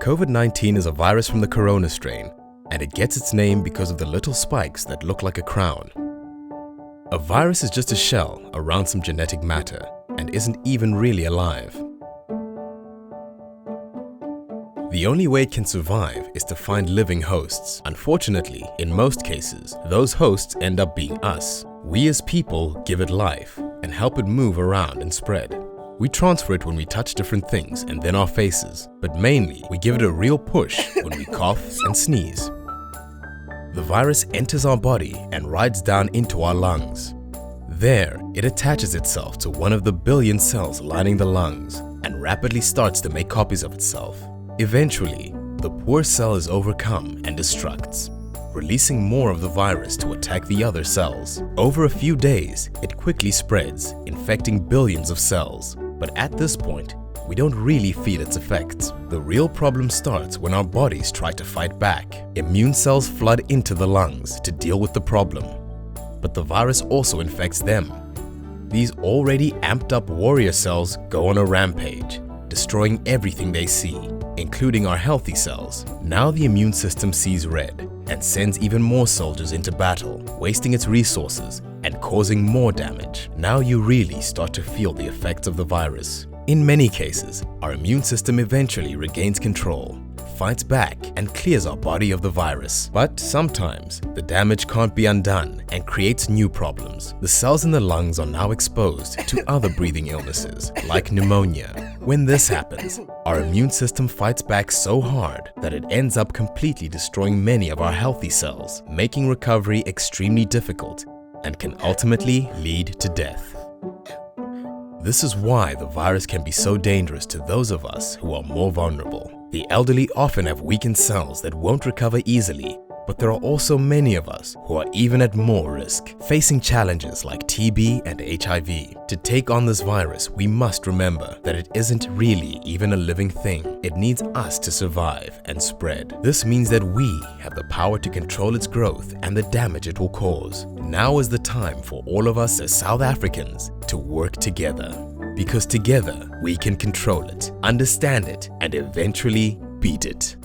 COVID-19 is a virus from the corona strain, and it gets its name because of the little spikes that look like a crown. A virus is just a shell around some genetic matter and isn't even really alive. The only way it can survive is to find living hosts. Unfortunately, in most cases, those hosts end up being us. We as people give it life and help it move around and spread. We transfer it when we touch different things and then our faces, but mainly we give it a real push when we cough and sneeze. The virus enters our body and rides down into our lungs. There, it attaches itself to one of the billion cells lining the lungs and rapidly starts to make copies of itself. Eventually, the poor cell is overcome and destructs, releasing more of the virus to attack the other cells. Over a few days, it quickly spreads, infecting billions of cells. But at this point, we don't really feel its effects. The real problem starts when our bodies try to fight back. Immune cells flood into the lungs to deal with the problem. But the virus also infects them. These already amped up warrior cells go on a rampage, destroying everything they see, including our healthy cells. Now the immune system sees red and sends even more soldiers into battle, wasting its resources and causing more damage. Now you really start to feel the effects of the virus. In many cases, our immune system eventually regains control, fights back, and clears our body of the virus. But sometimes, the damage can't be undone and creates new problems. The cells in the lungs are now exposed to other breathing illnesses, like pneumonia. When this happens, our immune system fights back so hard that it ends up completely destroying many of our healthy cells, making recovery extremely difficult and can ultimately lead to death. This is why the virus can be so dangerous to those of us who are more vulnerable. The elderly often have weakened cells that won't recover easily, but there are also many of us who are even at more risk, facing challenges like TB and HIV. To take on this virus, we must remember that it isn't really even a living thing. It needs us to survive and spread. This means that we have the power to control its growth and the damage it will cause. Now is the time for all of us as South Africans to work together. Because together we can control it, understand it, and eventually beat it.